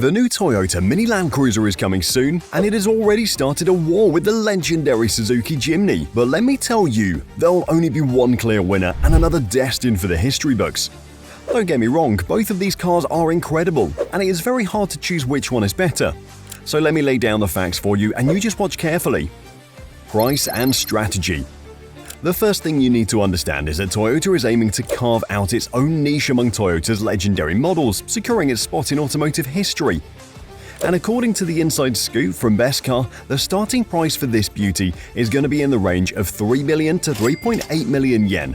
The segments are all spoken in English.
The new Toyota Mini Land Cruiser is coming soon, and it has already started a war with the legendary Suzuki Jimny. But let me tell you, there'll only be one clear winner and another destined for the history books. Don't get me wrong, both of these cars are incredible, and it is very hard to choose which one is better. So let me lay down the facts for you, and you just watch carefully. Price and strategy. The first thing you need to understand is that Toyota is aiming to carve out its own niche among Toyota's legendary models, securing its spot in automotive history. And according to the inside scoop from Best Car, the starting price for this beauty is going to be in the range of 3 million to 3.8 million yen.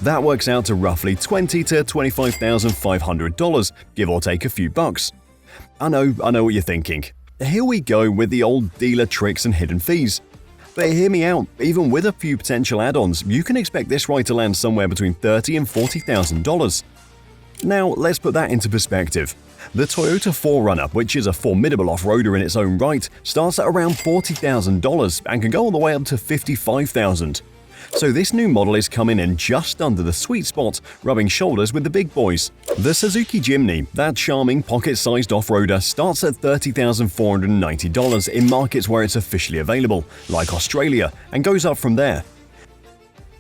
That works out to roughly $20,000 to $25,500, give or take a few bucks. I know what you're thinking. Here we go with the old dealer tricks and hidden fees. But hear me out, even with a few potential add-ons, you can expect this ride to land somewhere between $30,000 and $40,000. Now, let's put that into perspective. The Toyota 4Runner, which is a formidable off-roader in its own right, starts at around $40,000 and can go all the way up to $55,000. So this new model is coming in just under the sweet spot, rubbing shoulders with the big boys. The Suzuki Jimny, that charming pocket-sized off-roader, starts at $30,490 in markets where it's officially available, like Australia, and goes up from there.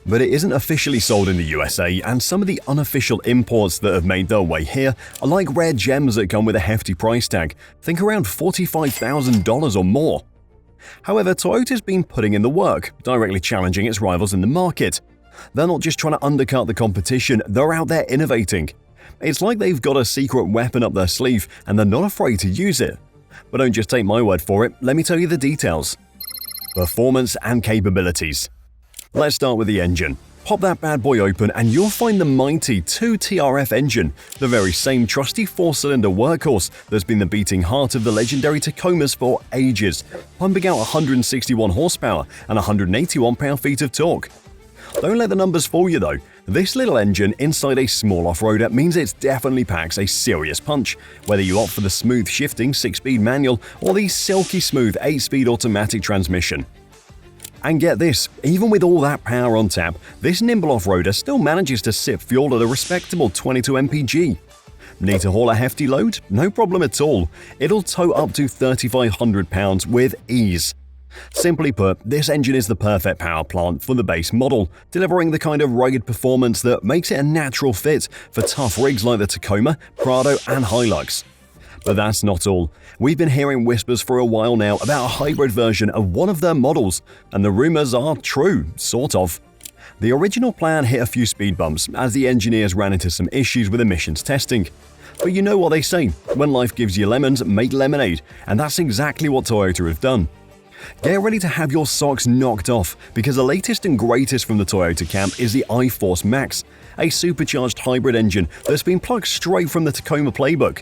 But it isn't officially sold in the USA, and some of the unofficial imports that have made their way here are like rare gems that come with a hefty price tag, think around $45,000 or more. However, Toyota's been putting in the work, directly challenging its rivals in the market. They're not just trying to undercut the competition, they're out there innovating. It's like they've got a secret weapon up their sleeve and they're not afraid to use it. But don't just take my word for it, let me tell you the details. Performance and capabilities. Let's start with the engine. Pop that bad boy open and you'll find the mighty 2TRF engine, the very same trusty 4-cylinder workhorse that's been the beating heart of the legendary Tacomas for ages, pumping out 161 horsepower and 181 pound-feet of torque. Don't let the numbers fool you though. This little engine inside a small off-roader means it definitely packs a serious punch, whether you opt for the smooth shifting 6-speed manual or the silky smooth 8-speed automatic transmission. And get this, even with all that power on tap, this nimble off-roader still manages to sip fuel at a respectable 22 mpg. Need to haul a hefty load? No problem at all. It'll tow up to 3,500 pounds with ease. Simply put, this engine is the perfect power plant for the base model, delivering the kind of rugged performance that makes it a natural fit for tough rigs like the Tacoma, Prado, and Hilux. But that's not all. We've been hearing whispers for a while now about a hybrid version of one of their models, and the rumors are true, sort of. The original plan hit a few speed bumps as the engineers ran into some issues with emissions testing. But you know what they say, when life gives you lemons, make lemonade, and that's exactly what Toyota have done. Get ready to have your socks knocked off, because the latest and greatest from the Toyota camp is the iForce Max, a supercharged hybrid engine that's been plucked straight from the Tacoma playbook.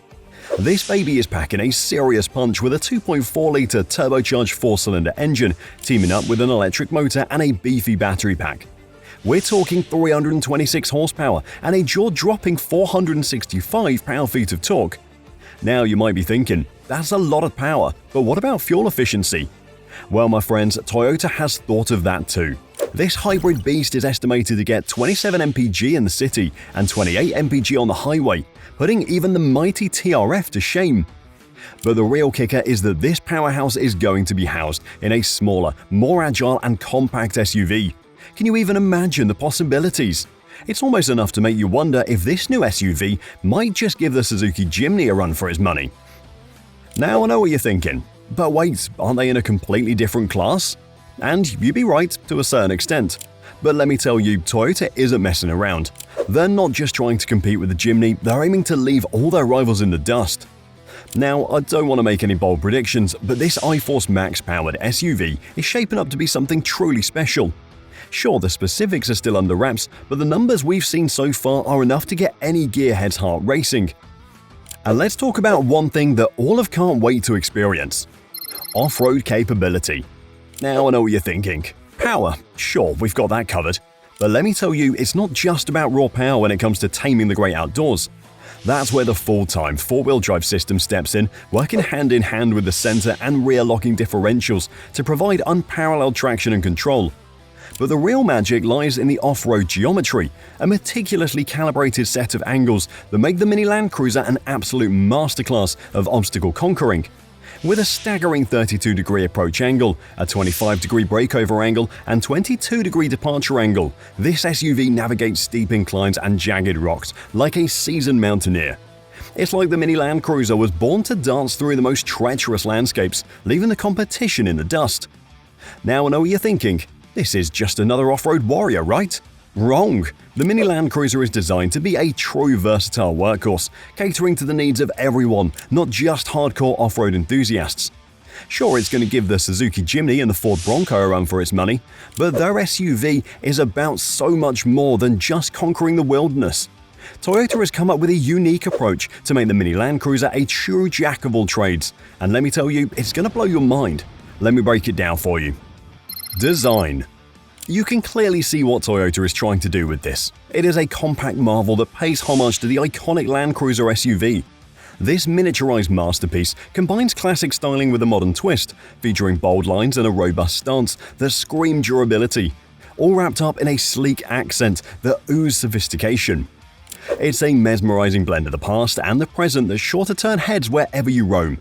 This baby is packing a serious punch with a 2.4-litre turbocharged 4-cylinder engine, teaming up with an electric motor and a beefy battery pack. We're talking 326 horsepower and a jaw-dropping 465 pound-feet of torque. Now you might be thinking, that's a lot of power, but what about fuel efficiency? Well, my friends, Toyota has thought of that too. This hybrid beast is estimated to get 27 mpg in the city and 28 mpg on the highway, putting even the mighty TRF to shame. But the real kicker is that this powerhouse is going to be housed in a smaller, more agile and compact SUV. Can you even imagine the possibilities? It's almost enough to make you wonder if this new SUV might just give the Suzuki Jimny a run for its money. Now I know what you're thinking, but wait, aren't they in a completely different class? And you'd be right to a certain extent. But let me tell you, Toyota isn't messing around. They're not just trying to compete with the Jimny, they're aiming to leave all their rivals in the dust. Now, I don't want to make any bold predictions, but this iForce Max-powered SUV is shaping up to be something truly special. Sure, the specifics are still under wraps, but the numbers we've seen so far are enough to get any gearhead's heart racing. And let's talk about one thing that all of can't wait to experience. Off-road capability. Now I know what you're thinking. Power, sure, we've got that covered. But let me tell you, it's not just about raw power when it comes to taming the great outdoors. That's where the full-time four-wheel drive system steps in, working hand in hand with the center and rear locking differentials to provide unparalleled traction and control. But the real magic lies in the off-road geometry, a meticulously calibrated set of angles that make the Mini Land Cruiser an absolute masterclass of obstacle conquering. With a staggering 32-degree approach angle, a 25-degree breakover angle, and 22-degree departure angle, this SUV navigates steep inclines and jagged rocks like a seasoned mountaineer. It's like the Mini Land Cruiser was born to dance through the most treacherous landscapes, leaving the competition in the dust. Now I know what you're thinking, this is just another off-road warrior, right? Wrong! The Mini Land Cruiser is designed to be a true versatile workhorse, catering to the needs of everyone, not just hardcore off-road enthusiasts. Sure, it's going to give the Suzuki Jimny and the Ford Bronco a run for its money, but their SUV is about so much more than just conquering the wilderness. Toyota has come up with a unique approach to make the Mini Land Cruiser a true jack of all trades, and let me tell you, it's going to blow your mind. Let me break it down for you. Design. You can clearly see what Toyota is trying to do with this. It is a compact marvel that pays homage to the iconic Land Cruiser SUV. This miniaturized masterpiece combines classic styling with a modern twist, featuring bold lines and a robust stance that scream durability, all wrapped up in a sleek accent that oozes sophistication. It's a mesmerizing blend of the past and the present that's sure to turn heads wherever you roam.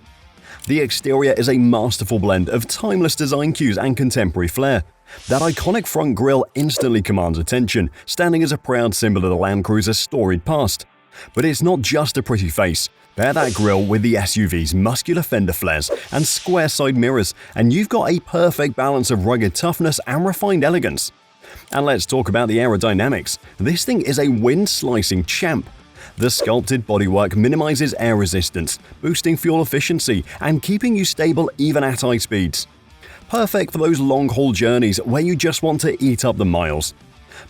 The exterior is a masterful blend of timeless design cues and contemporary flair. That iconic front grille instantly commands attention, standing as a proud symbol of the Land Cruiser's storied past. But it's not just a pretty face. Pair that grille with the SUV's muscular fender flares and square side mirrors, and you've got a perfect balance of rugged toughness and refined elegance. And let's talk about the aerodynamics. This thing is a wind-slicing champ. The sculpted bodywork minimizes air resistance, boosting fuel efficiency and keeping you stable even at high speeds. Perfect for those long-haul journeys where you just want to eat up the miles.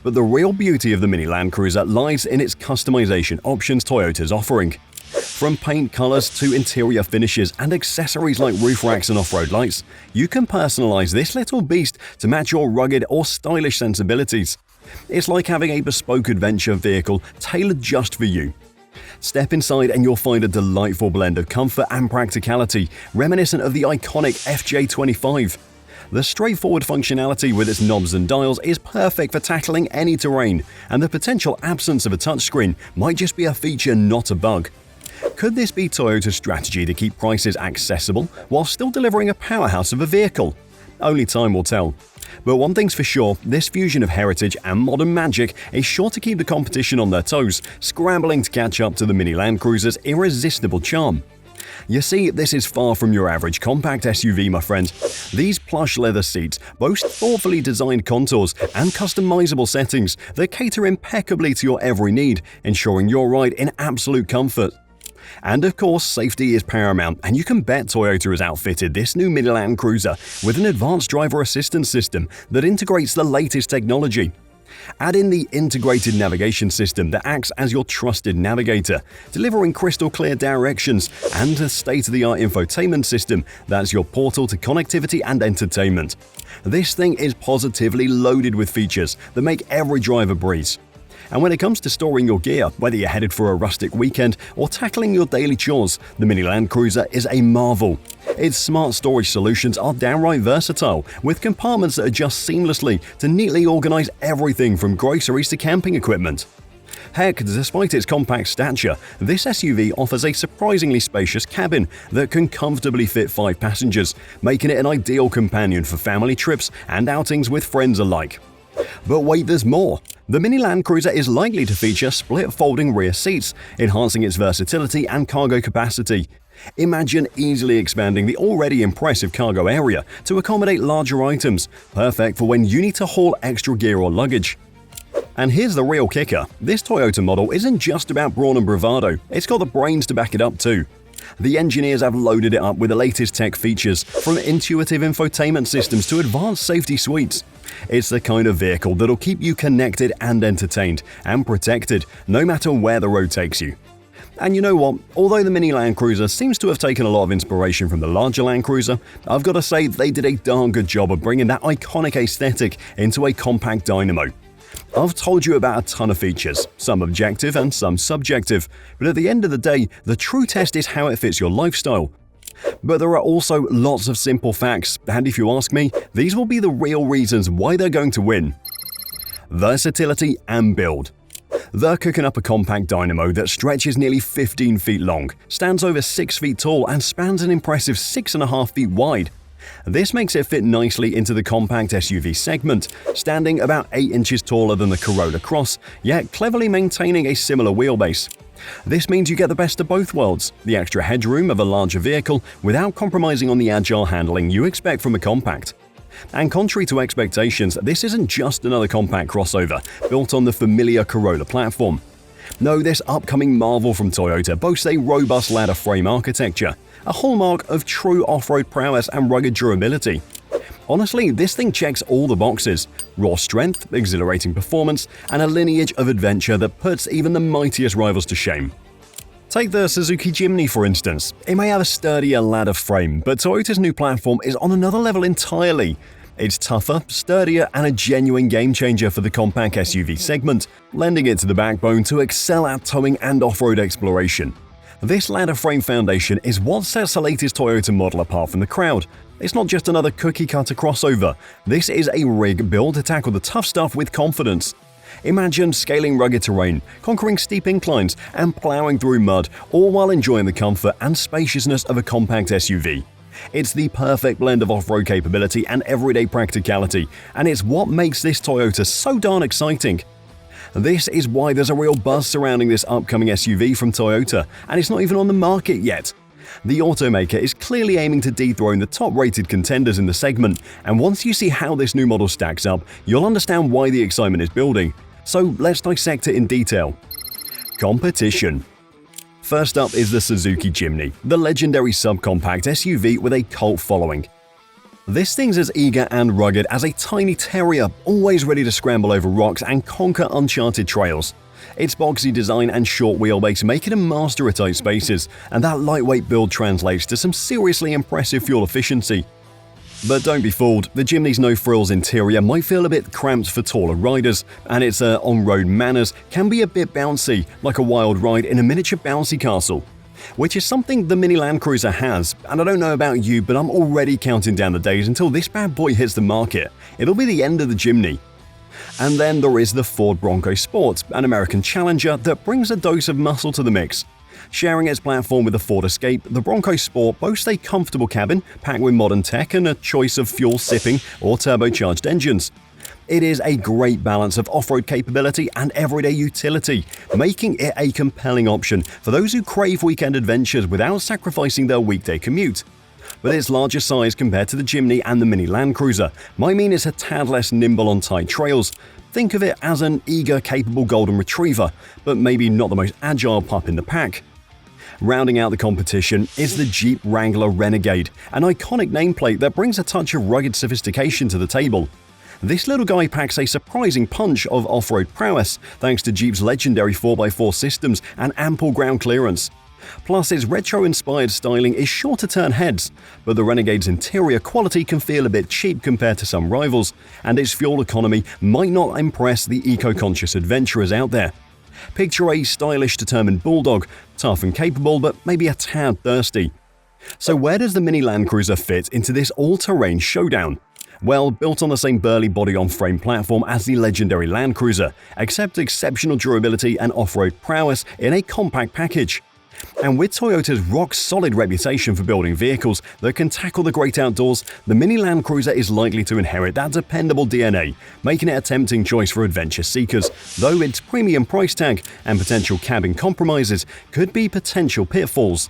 But the real beauty of the Mini Land Cruiser lies in its customization options Toyota's offering. From paint colors to interior finishes and accessories like roof racks and off-road lights, you can personalize this little beast to match your rugged or stylish sensibilities. It's like having a bespoke adventure vehicle tailored just for you. Step inside and you'll find a delightful blend of comfort and practicality, reminiscent of the iconic FJ25. The straightforward functionality with its knobs and dials is perfect for tackling any terrain, and the potential absence of a touchscreen might just be a feature, not a bug. Could this be Toyota's strategy to keep prices accessible while still delivering a powerhouse of a vehicle? Only time will tell. But one thing's for sure, this fusion of heritage and modern magic is sure to keep the competition on their toes, scrambling to catch up to the Mini Land Cruiser's irresistible charm. You see, this is far from your average compact SUV, my friend. These plush leather seats boast thoughtfully designed contours and customizable settings that cater impeccably to your every need, ensuring your ride in absolute comfort. And of course, safety is paramount, and you can bet Toyota has outfitted this new Mini Land Cruiser with an advanced driver assistance system that integrates the latest technology. Add in the integrated navigation system that acts as your trusted navigator, delivering crystal clear directions, and a state-of-the-art infotainment system that's your portal to connectivity and entertainment. This thing is positively loaded with features that make every driver breathe. And when it comes to storing your gear, whether you're headed for a rustic weekend or tackling your daily chores, the Mini Land Cruiser is a marvel. Its smart storage solutions are downright versatile, with compartments that adjust seamlessly to neatly organize everything from groceries to camping equipment. Heck, despite its compact stature, this SUV offers a surprisingly spacious cabin that can comfortably fit 5 passengers, making it an ideal companion for family trips and outings with friends alike. But wait, there's more! The Mini Land Cruiser is likely to feature split folding rear seats, enhancing its versatility and cargo capacity. Imagine easily expanding the already impressive cargo area to accommodate larger items, perfect for when you need to haul extra gear or luggage. And here's the real kicker, this Toyota model isn't just about brawn and bravado, it's got the brains to back it up too. The engineers have loaded it up with the latest tech features, from intuitive infotainment systems to advanced safety suites. It's the kind of vehicle that'll keep you connected and entertained, and protected, no matter where the road takes you. And you know what? Although the Mini Land Cruiser seems to have taken a lot of inspiration from the larger Land Cruiser, I've got to say they did a darn good job of bringing that iconic aesthetic into a compact dynamo. I've told you about a ton of features, some objective and some subjective, but at the end of the day, the true test is how it fits your lifestyle. But there are also lots of simple facts, and if you ask me, these will be the real reasons why they're going to win. Versatility and build. They're cooking up a compact dynamo that stretches nearly 15 feet long, stands over 6 feet tall, and spans an impressive 6.5 feet wide. This makes it fit nicely into the compact SUV segment, standing about 8 inches taller than the Corolla Cross, yet cleverly maintaining a similar wheelbase. This means you get the best of both worlds, the extra headroom of a larger vehicle without compromising on the agile handling you expect from a compact. And contrary to expectations, this isn't just another compact crossover built on the familiar Corolla platform. No, this upcoming marvel from Toyota boasts a robust ladder frame architecture, a hallmark of true off-road prowess and rugged durability. Honestly, this thing checks all the boxes: raw strength, exhilarating performance, and a lineage of adventure that puts even the mightiest rivals to shame. Take the Suzuki Jimny for instance. It may have a sturdier ladder frame, but Toyota's new platform is on another level entirely. It's tougher, sturdier, and a genuine game-changer for the compact SUV segment, lending it to the backbone to excel at towing and off-road exploration. This ladder frame foundation is what sets the latest Toyota model apart from the crowd. It's not just another cookie-cutter crossover. This is a rig built to tackle the tough stuff with confidence. Imagine scaling rugged terrain, conquering steep inclines, and plowing through mud, all while enjoying the comfort and spaciousness of a compact SUV. It's the perfect blend of off-road capability and everyday practicality, and it's what makes this Toyota so darn exciting. This is why there's a real buzz surrounding this upcoming SUV from Toyota, and it's not even on the market yet. The automaker is clearly aiming to dethrone the top-rated contenders in the segment, and once you see how this new model stacks up, you'll understand why the excitement is building. So let's dissect it in detail. Competition. First up is the Suzuki Jimny, the legendary subcompact SUV with a cult following. This thing's as eager and rugged as a tiny terrier, always ready to scramble over rocks and conquer uncharted trails. Its boxy design and short wheelbase make it a master of tight spaces, and that lightweight build translates to some seriously impressive fuel efficiency. But don't be fooled, the Jimny's no-frills interior might feel a bit cramped for taller riders, and its on-road manners can be a bit bouncy, like a wild ride in a miniature bouncy castle. Which is something the Mini Land Cruiser has, and I don't know about you, but I'm already counting down the days until this bad boy hits the market. It'll be the end of the Jimny. And then there is the Ford Bronco Sport, an American challenger that brings a dose of muscle to the mix. Sharing its platform with the Ford Escape, the Bronco Sport boasts a comfortable cabin packed with modern tech and a choice of fuel-sipping or turbocharged engines. It is a great balance of off-road capability and everyday utility, making it a compelling option for those who crave weekend adventures without sacrificing their weekday commute. But its larger size compared to the Jimny and the Mini Land Cruiser might mean it's a tad less nimble on tight trails. Think of it as an eager, capable golden retriever, but maybe not the most agile pup in the pack. Rounding out the competition is the Jeep Wrangler Renegade, an iconic nameplate that brings a touch of rugged sophistication to the table. This little guy packs a surprising punch of off-road prowess thanks to Jeep's legendary 4x4 systems and ample ground clearance. Plus, its retro-inspired styling is sure to turn heads, but the Renegade's interior quality can feel a bit cheap compared to some rivals, and its fuel economy might not impress the eco-conscious adventurers out there. Picture a stylish, determined bulldog, tough and capable, but maybe a tad thirsty. So where does the Mini Land Cruiser fit into this all-terrain showdown? Well, built on the same burly body-on-frame platform as the legendary Land Cruiser, except exceptional durability and off-road prowess in a compact package. And with Toyota's rock-solid reputation for building vehicles that can tackle the great outdoors, the Mini Land Cruiser is likely to inherit that dependable DNA, making it a tempting choice for adventure seekers, though its premium price tag and potential cabin compromises could be potential pitfalls.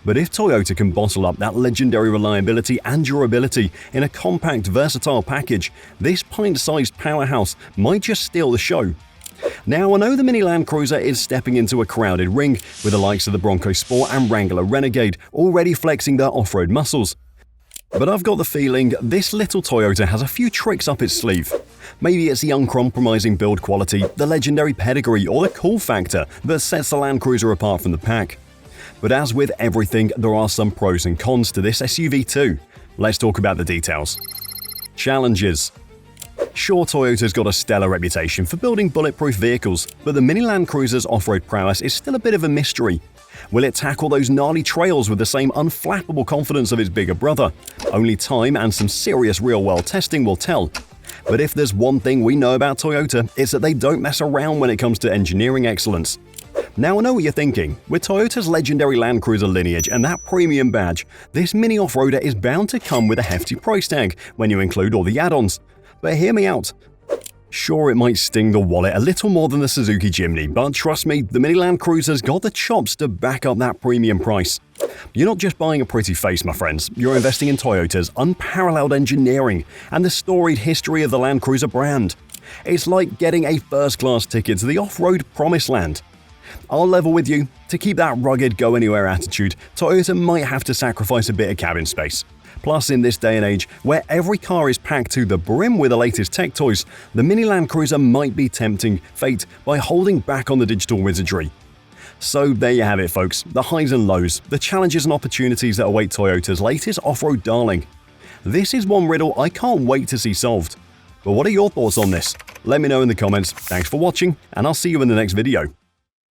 But if Toyota can bottle up that legendary reliability and durability in a compact, versatile package, this pint-sized powerhouse might just steal the show. Now, I know the Mini Land Cruiser is stepping into a crowded ring, with the likes of the Bronco Sport and Wrangler Renegade already flexing their off-road muscles. But I've got the feeling this little Toyota has a few tricks up its sleeve. Maybe it's the uncompromising build quality, the legendary pedigree, or the cool factor that sets the Land Cruiser apart from the pack. But as with everything, there are some pros and cons to this SUV too. Let's talk about the details. Challenges. Sure, Toyota's got a stellar reputation for building bulletproof vehicles, but the Mini Land Cruiser's off-road prowess is still a bit of a mystery. Will it tackle those gnarly trails with the same unflappable confidence of its bigger brother? Only time and some serious real-world testing will tell. But if there's one thing we know about Toyota, it's that they don't mess around when it comes to engineering excellence. Now I know what you're thinking. With Toyota's legendary Land Cruiser lineage and that premium badge, this mini off-roader is bound to come with a hefty price tag when you include all the add-ons. But hear me out. Sure, it might sting the wallet a little more than the Suzuki Jimny, but trust me, the mini Land Cruiser's got the chops to back up that premium price. You're not just buying a pretty face, my friends. You're investing in Toyota's unparalleled engineering and the storied history of the Land Cruiser brand. It's like getting a first-class ticket to the off-road promised land. I'll level with you. To keep that rugged, go-anywhere attitude, Toyota might have to sacrifice a bit of cabin space. Plus, in this day and age, where every car is packed to the brim with the latest tech toys, the mini Land Cruiser might be tempting fate by holding back on the digital wizardry. So there you have it, folks. The highs and lows, the challenges and opportunities that await Toyota's latest off-road darling. This is one riddle I can't wait to see solved. But what are your thoughts on this? Let me know in the comments. Thanks for watching, and I'll see you in the next video.